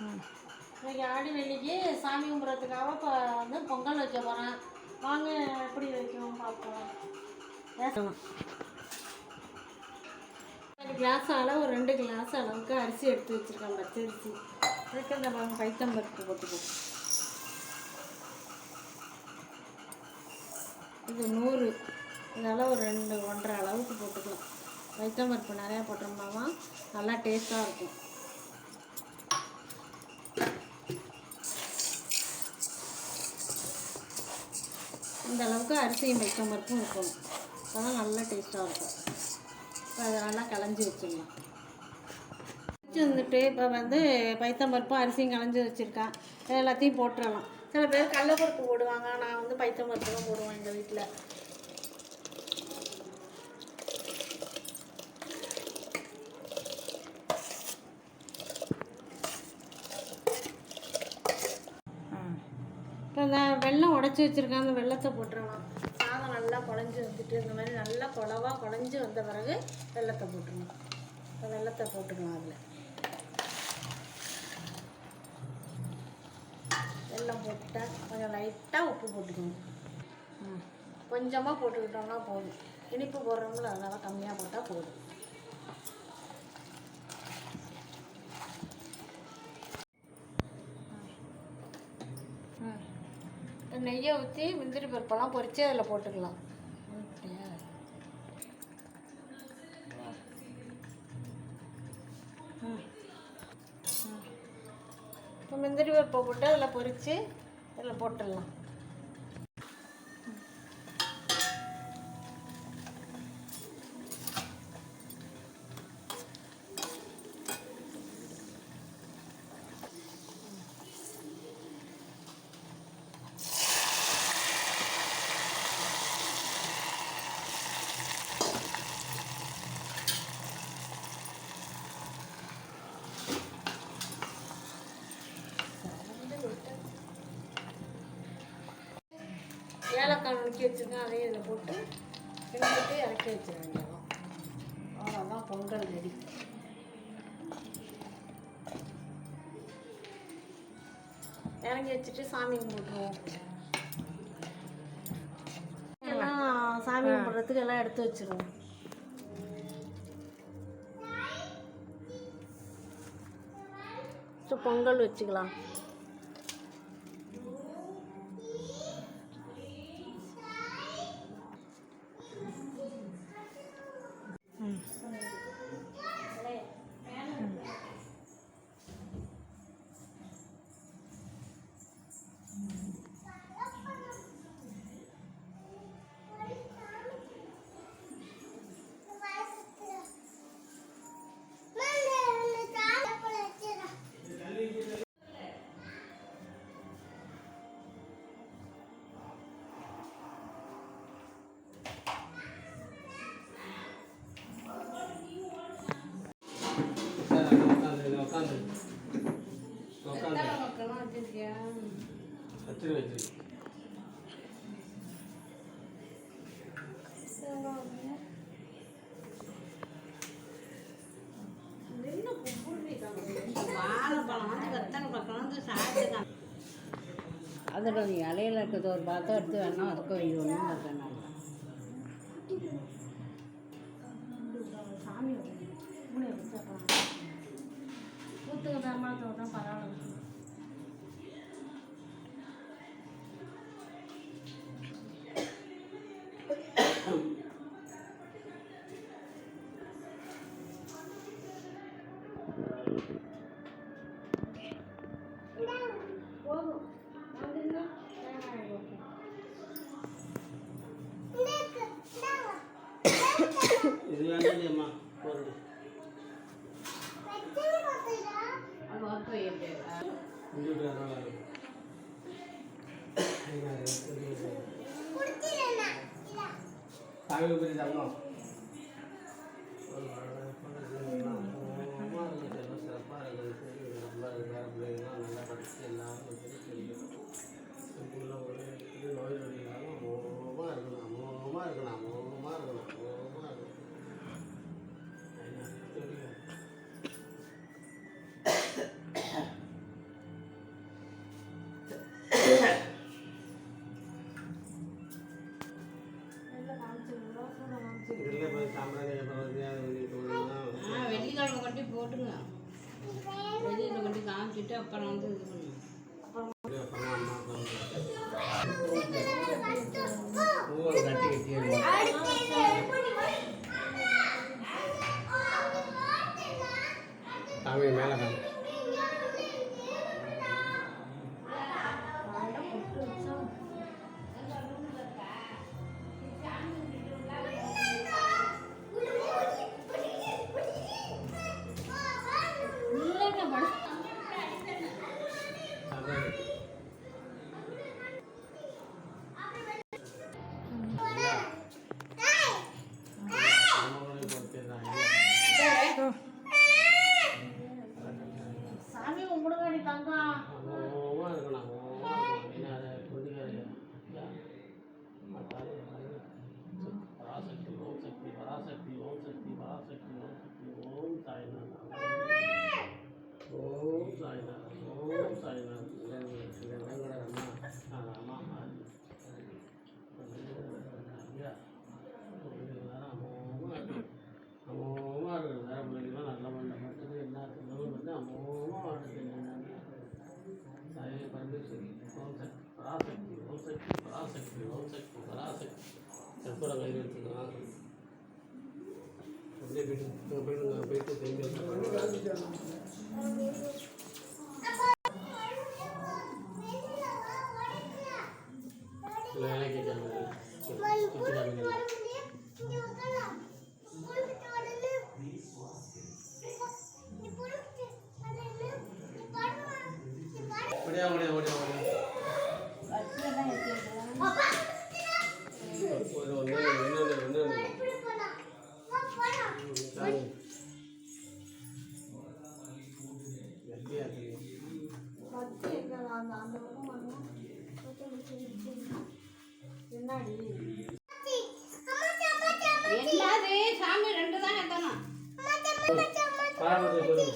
இன்னைக்கு ஆடி வெள்ளிக்கு சாமி கும்பிட்றதுக்காக இப்போ வந்து பொங்கல் வைக்க போகிறேன். வாங்க எப்படி வைக்கணும் பார்ப்போம். ஒரு கிளாஸ் அளவு, 2 கிளாஸ் அளவுக்கு அரிசி எடுத்து வச்சுருக்கேன், பச்சரிசி. அதுக்கு இந்த பைத்தம்பருப்பு போட்டுக்குவோம். இது 100, இதெல்லாம் ஒரு 2 1/2 அளவுக்கு போட்டுக்கலாம். பைத்தம்பருப்பு நிறையா போட்டோம்னா தான் நல்லா டேஸ்ட்டாக இருக்கும். இந்த அளவுக்கு அரிசியும் பைத்தம்பருப்பும் இருக்கணும், அப்போ தான் நல்லா டேஸ்ட்டாக இருக்கும். இப்போ அதை நல்லா களைஞ்சி வச்சிடலாம். வச்சு வந்துட்டு இப்போ வந்து பைத்தம்பருப்பும் அரிசியும் களைஞ்சி வச்சுருக்கேன். எல்லாத்தையும் போட்டுடலாம். சில பேர் கடலைப்பருப்பு போடுவாங்க, நான் வந்து பைத்தம்பருப்பு தான் போடுவேன் எங்கள் வீட்டில். இப்போ இந்த வெல்லம் உடச்சி வச்சுருக்கேன், அந்த வெல்லத்தை போட்டுடலாம். சாதம் நல்லா குழஞ்சி வந்துட்டு இந்த மாதிரி நல்லா குழவா குழஞ்சி வந்த பிறகு வெல்லத்தை போட்டுடணும். இப்போ வெல்லத்தை போட்டுக்கலாம். அதில் வெல்லம் போட்டுட்டேன். கொஞ்சம் லைட்டாக உப்பு போட்டுக்கணும். கொஞ்சமாக போட்டுக்கிட்டோம்னா போதும். இனிப்பு போடுறவங்களும் அதனால் கம்மியாக போட்டால் போதும். நெய்யை ஊற்றி முந்திரி பருப்பெல்லாம் பொரித்து அதில் போட்டுக்கலாம். இப்போ முந்திரி பருப்பை போட்டு அதில் பொரித்து அதில் போட்டுடலாம். ஏலக்காய் நுணுக்கி வச்சுருக்கேன், அதையும் இதில் போட்டு கிண்டிட்டு இறக்கி வச்சிட வேண்டியதான். அவ்வளோதான், பொங்கல் ரெடி. இறங்கி வச்சுட்டு சாமி கும்பிட்ருவோம். எல்லாம் சாமி கும்பிட்றதுக்கு எல்லாம் எடுத்து வச்சுருவோம். பொங்கல் வச்சுக்கலாம். அதோட இலையில இருக்கிறது ஒரு பாத்திரம் எடுத்து வேணால் அதுக்கு ஒன்றும் இருக்கேன். சாமி மூளை வச்சப்பா ஊற்றுக்கு தரமாத்தோட பரவாயில்ல. போதும் இது வேண்டாம்மா போடுது. அது ஒர்க் வைக்கிட்டு சாமி புரியுதாங்க. சிறப்பாக இருக்குது, நல்லா வேறு பிள்ளைங்களாம் நல்லா படித்து எல்லாரும் தெரியும். ஒரு நோய் நொடினாலும் அமோகமாக இருக்கணும், அமோகமாக இருக்கணும், அமோகமாக இருக்கணும், அமோகமாக இருக்கணும். தெரியும் பண்ணிட்டு அப்புறம் வந்து இது பண்ணுவோம். அப்படியே அப்புறமா அம்மா பூவை கட்டி வச்சிருவோம். சாமி மேலே காமி. சாமி கும்பிடுவாடி தங்கம். அமோகமாக இருக்கணும், அமோகமாக இருக்கணும். என்ன அதை கொண்டுக்காது பராசக்தி ஓம் சக்தி பராசக்தி ஓம் சக்தி பராசக்தி ஓம் சக்தி ஓம் சாய்நாத் ஓம் சாய்நாத் ஓம் சாய்நாத். வெங்கட அம்மா அம்மா ஐயா அமோகமாக இருக்குது. வேறு பிள்ளைங்களாம் நல்ல பண்ண மட்டும் எல்லாத்துக்கும் வந்து அமோகமாக இருக்குது. சாய் பரமேஸ்வரி ஓம் சக்தி பராசக்தி ஓம் சக்தி பராசக்தி ஓம் சக்தி பராசக்தி. கற்பூரம் கையில் எடுத்துக்கலாம். அப்படியே போயிட்டு திரும்பி இல்லை எனக்கு ஓடியா ஓடியா ஓடியா ஓடியா என்னடி என்னது சாமி 2 தான் எத்தணும். பாரம்பரிய சொல்லுங்க.